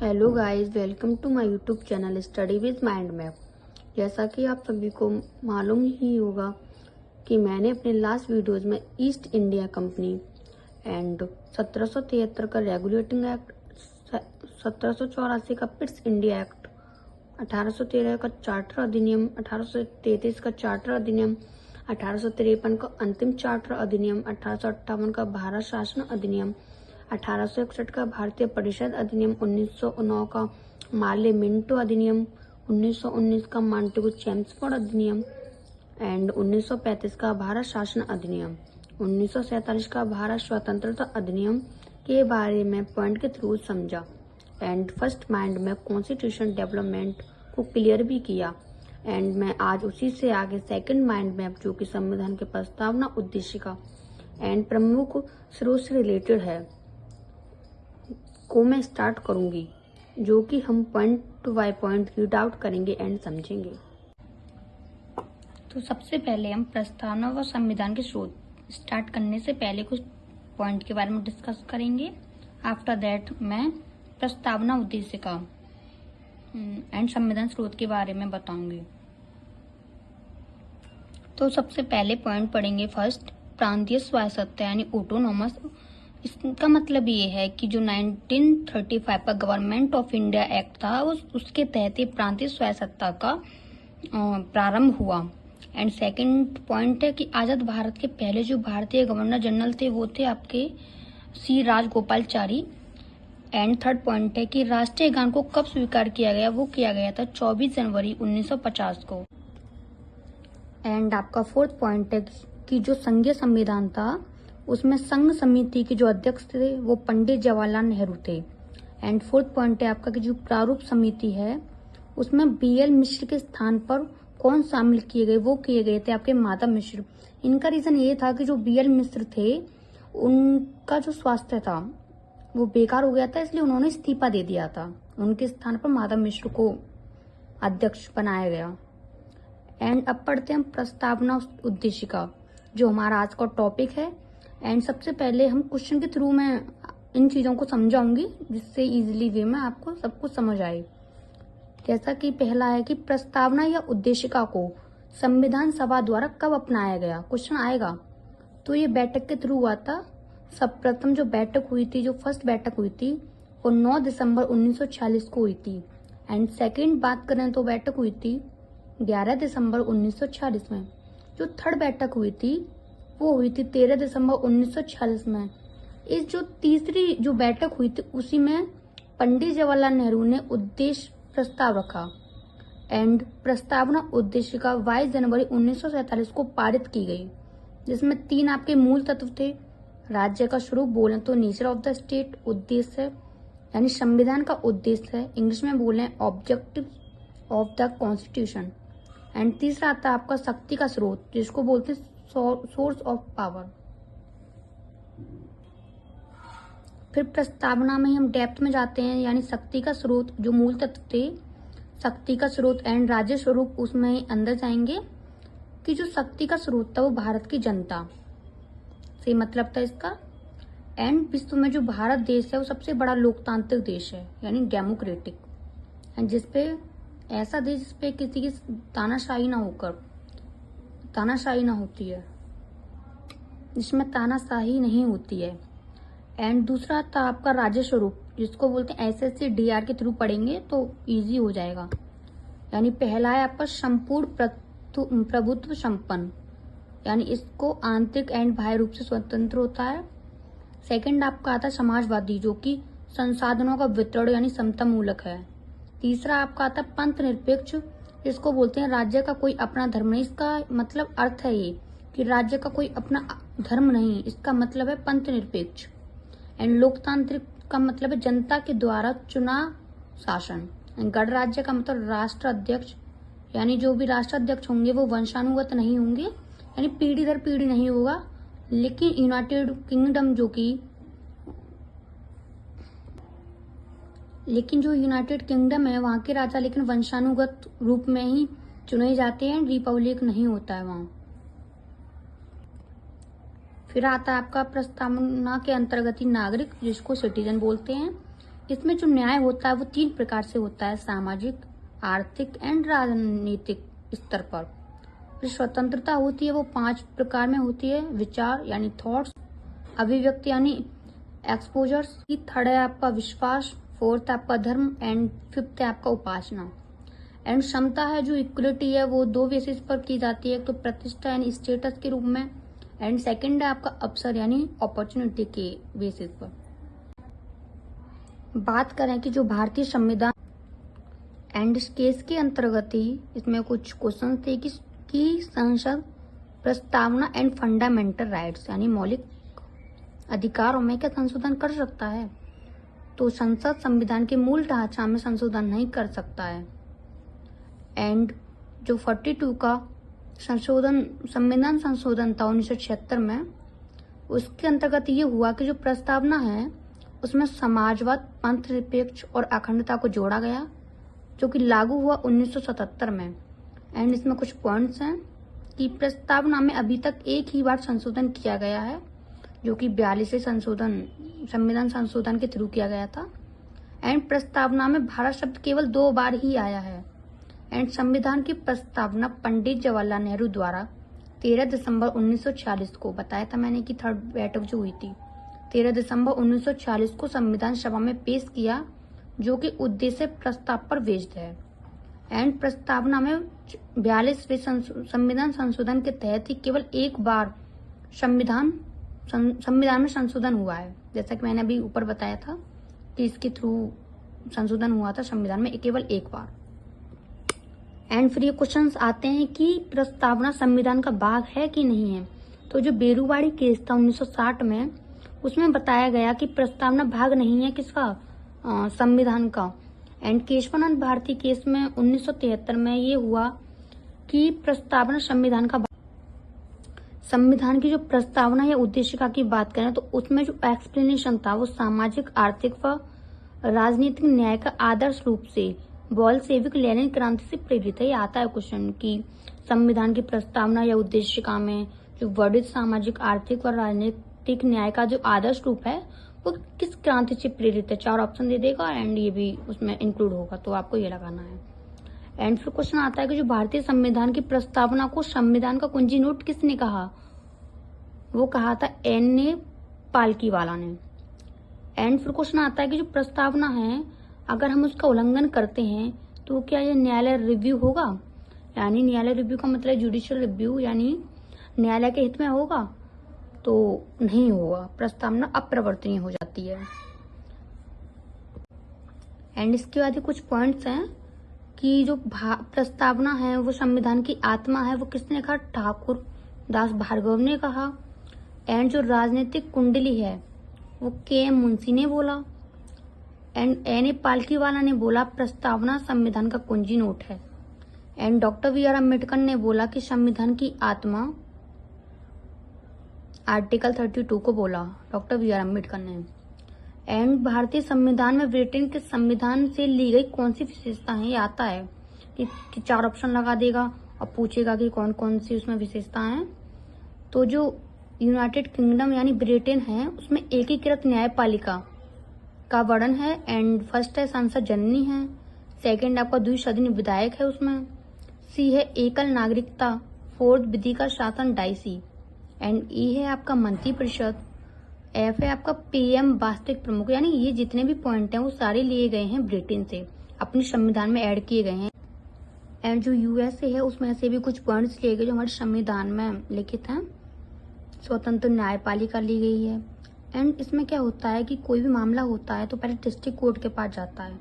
Hello guys, welcome to my YouTube channel study with mind map. जैसा कि आप सभी को मालूम ही होगा कि मैंने अपने लास्ट वीडियोस में ईस्ट इंडिया कंपनी एंड 1773 का रेगुलेटिंग एक्ट, 1784 का पिट्स इंडिया एक्ट, 1813 का चार्टर अधिनियम, 1833 का चार्टर अधिनियम, 1853 का अंतिम चार्टर अधिनियम, 1858 का भारत शासन अधिनियम, 1861 का भारतीय परिषद अधिनियम, 1909 का मार्ले मिंटो अधिनियम, 1919 का मॉन्टेगू चेम्सफोर्ड अधिनियम एंड 1935 का भारत शासन अधिनियम, 1947 का भारत स्वतंत्रता अधिनियम के बारे में पॉइंट के थ्रू समझा एंड फर्स्ट माइंड में कॉन्स्टिट्यूशन डेवलपमेंट को क्लियर भी किया। एंड मैं आज उसी से आगे सेकंड माइंड मैप जो कि संविधान के प्रस्तावना उद्देश्य का एंड प्रमुख स्रोत से रिलेटेड है को मैं स्टार्ट करूंगी, जो कि हम point by point read out करेंगे एंड समझेंगे। तो सबसे पहले हम प्रस्तावना व संविधान के स्रोत स्टार्ट करने से पहले कुछ पॉइंट के बारे में डिस्कस करेंगे। आफ्टर दैट मैं प्रस्तावना उद्देश्य का एंड संविधान स्रोत के बारे में बताऊंगी। तो सबसे पहले पॉइंट पढ़ेंगे फर्स्ट, प्रांतीय स्वायत्तता यानी ऑटोनॉमस। इसका मतलब ये है कि जो 1935 का गवर्नमेंट ऑफ इंडिया एक्ट था उसके तहत ही प्रांतीय स्वायत्तता का प्रारंभ हुआ। एंड सेकंड पॉइंट है कि आजाद भारत के पहले जो भारतीय गवर्नर जनरल थे वो थे आपके सी राजगोपालचारी। एंड थर्ड पॉइंट है कि राष्ट्रीय गान को कब स्वीकार किया गया, वो किया गया था 24 जनवरी 1950 को। एंड आपका फोर्थ पॉइंट है कि जो संघीय संविधान था उसमें संघ समिति के जो अध्यक्ष थे वो पंडित जवाहरलाल नेहरू थे। एंड फोर्थ पॉइंट है आपका कि जो प्रारूप समिति है उसमें बीएल मिश्र के स्थान पर कौन शामिल किए गए, वो किए गए थे आपके माधव मिश्र। इनका रीजन ये था कि जो बीएल मिश्र थे उनका जो स्वास्थ्य था वो बेकार हो गया था, इसलिए उन्होंने इस्तीफा दे दिया था। उनके स्थान पर माधव मिश्र को अध्यक्ष बनाया गया। एंड अब पढ़ते हैं प्रस्तावना उद्देश्य का, जो हमारा आज का टॉपिक है। एंड सबसे पहले हम क्वेश्चन के थ्रू मैं इन चीजों को समझाऊंगी जिससे इजीली वे में आपको सब कुछ समझ आए। जैसा कि पहला है कि प्रस्तावना या उद्देशिका को संविधान सभा द्वारा कब अपनाया गया, क्वेश्चन आएगा। तो ये बैठक के थ्रू हुआ था। सब प्रथम जो बैठक हुई थी, जो फर्स्ट बैठक हुई थी वो 9 दिसंबर 1946 को हुई थी। एंड सेकेंड बात करें तो बैठक हुई थी 11 दिसंबर 1946 में। जो थर्ड बैठक हुई थी वो हुई थी 13 दिसंबर 1946 में। इस जो तीसरी जो बैठक हुई थी उसी में पंडित जवाहरलाल नेहरू ने उद्देश्य प्रस्ताव रखा। एंड प्रस्तावना उद्देश्य का 22 जनवरी 1947 को पारित की गई, जिसमें 3 आपके मूल तत्व थे। राज्य का स्वरूप बोले तो नेचर ऑफ द स्टेट, उद्देश्य यानी संविधान का उद्देश्य है, इंग्लिश में बोले objective of the constitution. And तीसरा आता है आपका शक्ति का स्रोत, जिसको बोलते हैं सोर्स ऑफ पावर। फिर प्रस्तावना में हम डेप्थ में जाते हैं, यानी शक्ति का स्रोत जो मूल तत्व थे, शक्ति का स्रोत एंड राज्य स्वरूप, उसमें अंदर जाएंगे कि जो शक्ति का स्रोत था वो भारत की जनता से मतलब था इसका। एंड विश्व में जो भारत देश है वो सबसे बड़ा लोकतांत्रिक देश है, यानी डेमोक्रेटिक, एंड जिसपे ऐसा देश जिसपे किसी की तानाशाही ना होती है, जिसमें तानाशाही नहीं होती है। एंड दूसरा था आपका राज्य स्वरूप, जिसको बोलते हैं एसएससी डीआर के थ्रू पढ़ेंगे तो इजी हो जाएगा। यानी पहला है आपका संपूर्ण प्रभुत्व संपन्न, यानी इसको आंतरिक एंड बाह्य रूप से स्वतंत्र होता है। सेकंड आपका आता है समाजवादी, जो कि संसाधनों का वितरण यानी समता मूलक है। तीसरा आपका आता है पंथ निरपेक्ष, जिसको बोलते हैं राज्य का कोई अपना धर्म नहीं। इसका मतलब अर्थ है ये कि राज्य का कोई अपना धर्म नहीं, इसका मतलब है पंथ निरपेक्ष। एंड लोकतांत्रिक का मतलब है जनता के द्वारा चुना शासन। गणराज्य का मतलब राष्ट्र अध्यक्ष, यानी जो भी राष्ट्र अध्यक्ष होंगे वो वंशानुगत नहीं होंगे, यानी पीढ़ी दर पीढ़ी नहीं होगा। लेकिन यूनाइटेड किंगडम जो यूनाइटेड किंगडम है वहां के राजा लेकिन वंशानुगत रूप में ही चुने जाते हैं, रिपब्लिक नहीं होता है वहां। फिर आता है आपका प्रस्तावना के अंतर्गत ही नागरिक, जिसको सिटीजन बोलते हैं। इसमें जो न्याय होता है वो 3 प्रकार से होता है, सामाजिक, आर्थिक एंड राजनीतिक स्तर पर। जो स्वतंत्रता होती है वो 5 प्रकार में होती है, विचार यानी थॉट्स, अभिव्यक्ति यानी एक्सपोजर्स, थर्ड है आपका विश्वास, फोर्थ आपका धर्म एंड फिफ्थ है आपका उपासना। एंड क्षमता है जो इक्वलिटी है वो 2 बेसिस पर की जाती है, एक तो प्रतिष्ठा यानी स्टेटस के रूप में, एंड सेकंड है आपका अवसर यानी अपॉर्चुनिटी के बेसिस पर। बात करें कि जो भारतीय संविधान एंड इस केस के अंतर्गत ही इसमें कुछ क्वेश्चन थे कि संसद प्रस्तावना एंड फंडामेंटल राइट्स यानी मौलिक अधिकारों में क्या संशोधन कर सकता है, तो संसद संविधान के मूल ढांचा में संशोधन नहीं कर सकता है। एंड जो 42 का संविधान संशोधन था 1976 में, उसके अंतर्गत ये हुआ कि जो प्रस्तावना है उसमें समाजवाद, पंथ निरपेक्ष और अखंडता को जोड़ा गया, जो कि लागू हुआ 1977 में। एंड इसमें कुछ पॉइंट्स हैं कि प्रस्तावना में अभी तक एक ही बार संशोधन किया गया है, जो कि 42वें संविधान संशोधन के थ्रू किया गया था। एंड प्रस्तावना में भारत शब्द केवल 2 बार ही आया है। एंड संविधान की प्रस्तावना पंडित जवाहरलाल नेहरू द्वारा 13 दिसंबर 1946 को, बताया था मैंने कि थर्ड बैठक जो हुई थी 13 दिसंबर 1946 को संविधान सभा में पेश किया, जो कि उद्देश्य प्रस्ताव पर बेस्ड है। एंड प्रस्तावना में 42वें संविधान संशोधन के तहत ही केवल एक बार संविधान में संशोधन हुआ है, जैसा कि मैंने अभी ऊपर बताया था कि इसके थ्रू संशोधन हुआ था संविधान में केवल एक बार। एंड फिर ये क्वेश्चंस आते हैं कि प्रस्तावना संविधान का भाग है कि नहीं है। तो जो बेरुवाड़ी केस था 1960 में, उसमें बताया गया कि प्रस्तावना भाग नहीं है किसका, संविधान का। एंड केशवानंद भारती केस में 1973 में ये हुआ कि प्रस्तावना संविधान की जो प्रस्तावना या उद्देशिका की बात करें तो उसमें जो एक्सप्लेनेशन था वो सामाजिक, आर्थिक व राजनीतिक न्याय का आदर्श रूप से बोल्शेविक लेनिन क्रांति से प्रेरित है। ये आता है क्वेश्चन कि संविधान की प्रस्तावना या उद्देशिका में जो वर्णित सामाजिक, आर्थिक और राजनीतिक न्याय का जो आदर्श रूप है वो किस क्रांति से प्रेरित है। 4 ऑप्शन दे देगा एंड ये भी उसमें इंक्लूड होगा, तो आपको ये लगाना है। एंड फिर क्वेश्चन आता है कि जो भारतीय संविधान की प्रस्तावना को संविधान का कुंजी नोट किसने कहा, वो कहा था N.A. पालकीवाला ने। एंड फिर क्वेश्चन आता है कि जो प्रस्तावना है अगर हम उसका उल्लंघन करते हैं तो क्या ये न्यायालय रिव्यू होगा, यानी न्यायालय रिव्यू का मतलब जुडिशियल रिव्यू यानी न्यायालय के हित में होगा, तो नहीं होगा, प्रस्तावना अप्रवर्तनीय हो जाती है। एंड इसके बाद कुछ पॉइंट्स हैं कि जो प्रस्तावना है वो संविधान की आत्मा है, वो किसने कहा, ठाकुर दास भार्गव ने कहा। एंड जो राजनीतिक कुंडली है वो K.M. मुंशी ने बोला। And N.A. पालकीवाला ने बोला प्रस्तावना संविधान का कुंजी नोट है। And doctor B.R. अम्बेडकर ने बोला कि संविधान की आत्मा आर्टिकल 32 को बोला, डॉक्टर B.R. अम्बेडकर ने। एंड भारतीय संविधान में ब्रिटेन के संविधान से ली गई कौन सी विशेषता है, ये आता है कि 4 ऑप्शन लगा देगा और पूछेगा कि कौन कौन सी उसमें विशेषता है। तो जो यूनाइटेड किंगडम यानी ब्रिटेन है उसमें एकीकृत न्यायपालिका का वर्णन है। एंड फर्स्ट है संसद जननी है, सेकंड आपका द्विसदनीय विधायक है उसमें, सी है एकल नागरिकता, फोर्थ विधि का शासन डाइसी, एंड ई है आपका मंत्री परिषद, एफ है आपका PM वास्तविक प्रमुख। यानी ये जितने भी पॉइंट हैं वो सारे लिए गए हैं ब्रिटेन से, अपने संविधान में ऐड किए गए हैं। एंड जो USA है उसमें से भी कुछ पॉइंट्स लिए गए जो हमारे संविधान में लिखित हैं। स्वतंत्र न्यायपालिका ली गई है। एंड इसमें क्या होता है कि कोई भी मामला होता है तो पहले डिस्ट्रिक्ट कोर्ट के पास जाता है,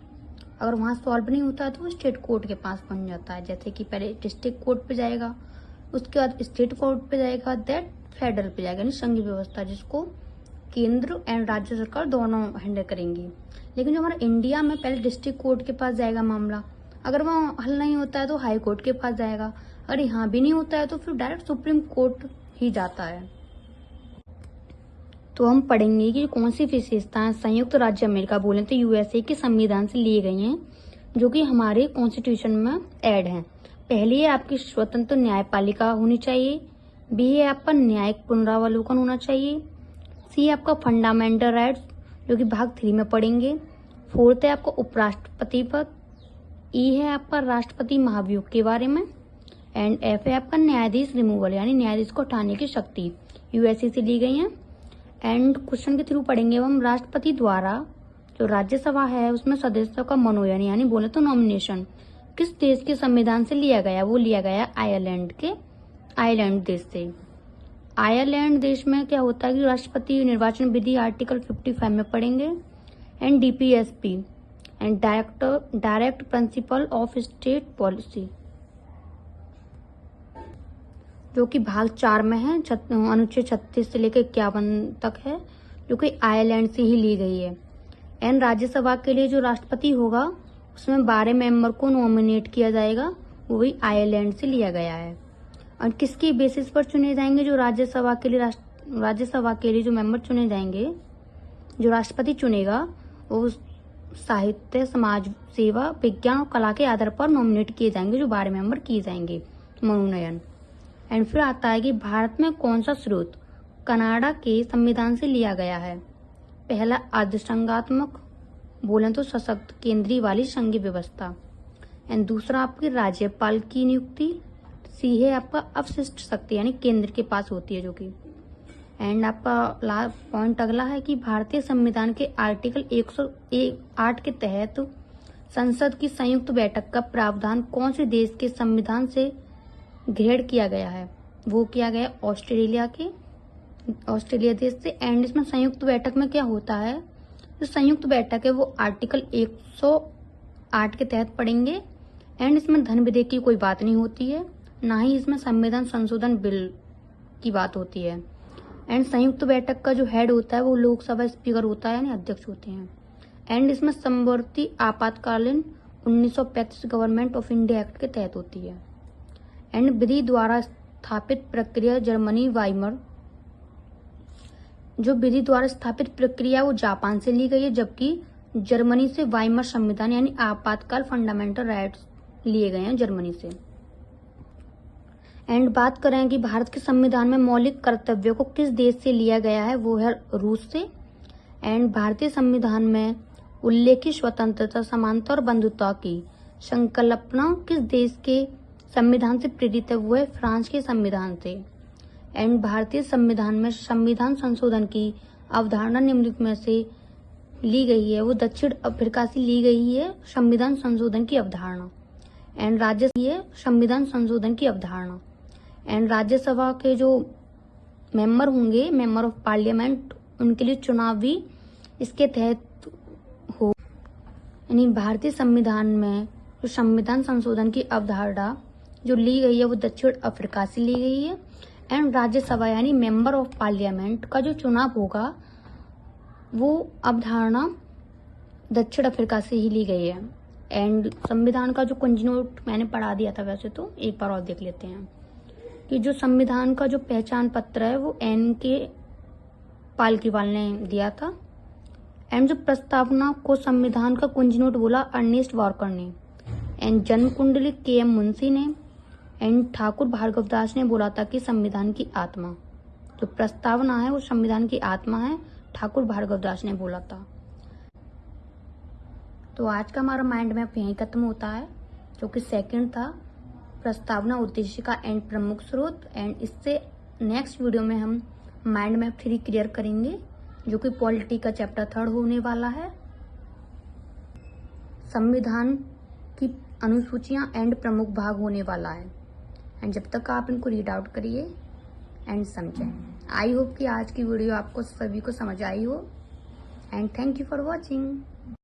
अगर वहाँ सॉल्व नहीं होता है तो वो स्टेट कोर्ट के पास पहुंच जाता है। जैसे कि पहले डिस्ट्रिक्ट कोर्ट पे जाएगा, उसके बाद स्टेट कोर्ट पे जाएगा, दैट फेडरल पे जाएगा, यानी संघीय व्यवस्था जिसको केंद्र एंड राज्य सरकार दोनों हैंडल करेंगी। लेकिन जो हमारा इंडिया में पहले डिस्ट्रिक्ट कोर्ट के पास जाएगा मामला, अगर वो हल नहीं होता है तो हाई कोर्ट के पास जाएगा, अगर यहाँ भी नहीं होता है तो फिर डायरेक्ट सुप्रीम कोर्ट ही जाता है। तो हम पढ़ेंगे कि कौन सी विशेषताएं संयुक्त राज्य अमेरिका बोले तो USA के संविधान से लिए गई हैं, जो कि हमारे कॉन्स्टिट्यूशन में ऐड हैं। पहली है आपकी स्वतंत्र न्यायपालिका होनी चाहिए, B है आपका न्यायिक पुनरावलोकन होना चाहिए, C आपका फंडामेंटल राइट्स जो कि भाग 3 में पढ़ेंगे, 4th है आपका उपराष्ट्रपति पद। ई है आपका राष्ट्रपति महाभियोग के बारे में। एंड F है आपका न्यायाधीश रिमूवल, यानी न्यायाधीश को हटाने की शक्ति, यूएसए से ली गई है। एंड क्वेश्चन के थ्रू पढ़ेंगे हम राष्ट्रपति द्वारा जो राज्यसभा है उसमें सदस्यों का मनोनयन, यानी बोले तो नॉमिनेशन, किस देश के संविधान से लिया गया? वो लिया गया आयरलैंड देश से। आयरलैंड देश में क्या होता है कि राष्ट्रपति निर्वाचन विधि आर्टिकल 55 में पढ़ेंगे। And DPSP and direct principle of state policy, जो कि भाग 4 में है, अनुच्छेद 36 से लेकर 51 तक है, जो कि आयरलैंड से ही ली गई है। एंड राज्यसभा के लिए जो राष्ट्रपति होगा उसमें 12 मेंबर को नॉमिनेट किया जाएगा, वो भी आयरलैंड से लिया गया है। और किसकी बेसिस पर चुने जाएंगे जो राज्यसभा के लिए जो मेंबर चुने जाएंगे, जो राष्ट्रपति चुनेगा वो साहित्य, समाज सेवा, विज्ञान और कला के आधार पर नॉमिनेट किए जाएंगे, जो 12 मेंबर किए जाएंगे मनोनयन। एंड फिर आता है कि भारत में कौन सा स्रोत कनाडा के संविधान से लिया गया है? पहला अर्धसंघात्मक, बोले तो सशक्त केंद्रीय वाली संघीय व्यवस्था। एंड दूसरा आपकी राज्यपाल की नियुक्ति। सी है आपका अवशिष्ट शक्ति, यानी केंद्र के पास होती है जो कि। एंड आपका पॉइंट अगला है कि भारतीय संविधान के आर्टिकल 108 के तहत संसद की संयुक्त बैठक का प्रावधान कौन से देश के संविधान से ग्रहण किया गया है? वो किया गया ऑस्ट्रेलिया देश से। एंड इसमें संयुक्त बैठक में क्या होता है, जो संयुक्त बैठक है वो आर्टिकल 108 के तहत पढ़ेंगे। एंड इसमें धन विधेयक की कोई बात नहीं होती है, ना ही इसमें संविधान संशोधन बिल की बात होती है। एंड संयुक्त बैठक का जो हेड होता है वो लोकसभा स्पीकर होता है, यानी अध्यक्ष होते हैं। एंड इसमें समवर्ती आपातकालीन 1935 गवर्नमेंट ऑफ इंडिया एक्ट के तहत होती है। एंड विधि द्वारा स्थापित प्रक्रिया जर्मनी वाइमर, जो विधि द्वारा स्थापित प्रक्रिया वो जापान से ली गई है, जबकि जर्मनी से वाइमर संविधान यानी आपातकाल फंडामेंटल राइट्स लिए गए हैं जर्मनी से। एंड बात करें कि भारत के संविधान में मौलिक कर्तव्यों को किस देश से लिया गया है, वो है रूस से। एंड भारतीय संविधान में उल्लेखित स्वतंत्रता, समानता और बंधुता की संकल्पना किस देश के संविधान से प्रेरित है? वो है फ्रांस के संविधान से। एंड भारतीय संविधान में संविधान संशोधन की अवधारणा निम्नलिखित में से ली गई है, वो दक्षिण अफ्रीका से ली गई है संविधान संशोधन की अवधारणा। एंड संविधान संशोधन की अवधारणा। एंड राज्यसभा के जो मेंबर होंगे, मेंबर ऑफ पार्लियामेंट, उनके लिए चुनाव भी इसके तहत हो। यानी भारतीय संविधान में जो संविधान संशोधन की अवधारणा जो ली गई है वो दक्षिण अफ्रीका से ली गई है। एंड राज्यसभा यानी मेंबर ऑफ पार्लियामेंट का जो चुनाव होगा वो अवधारणा दक्षिण अफ्रीका से ही ली गई है। एंड संविधान का जो कुंजी नोट मैंने पढ़ा दिया था, वैसे तो एक बार और देख लेते हैं कि जो संविधान का जो पहचान पत्र है वो N.K. पालकीवाल ने दिया था। एंड जो प्रस्तावना को संविधान का कुंजी नोट बोला अर्नेस्ट वॉकर ने। एंड जन्म कुंडली K.M. मुंशी ने। एंड ठाकुर भार्गवदास ने बोला था कि संविधान की आत्मा, जो प्रस्तावना है वो संविधान की आत्मा है, ठाकुर भार्गवदास ने बोला था। तो आज का हमारा माइंड मैप यहीं खत्म होता है, जो कि सेकंड था प्रस्तावना, उद्देशिका एंड प्रमुख स्रोत। एंड इससे नेक्स्ट वीडियो में हम माइंड मैप 3 क्लियर करेंगे, जो कि पॉलिटी का चैप्टर 3 होने वाला है। संविधान की अनुसूचियां एंड प्रमुख भाग होने वाला है। एंड जब तक आप इनको रीड आउट करिए एंड समझें। आई होप कि आज की वीडियो आपको सभी को समझ आई हो। And thank you for watching.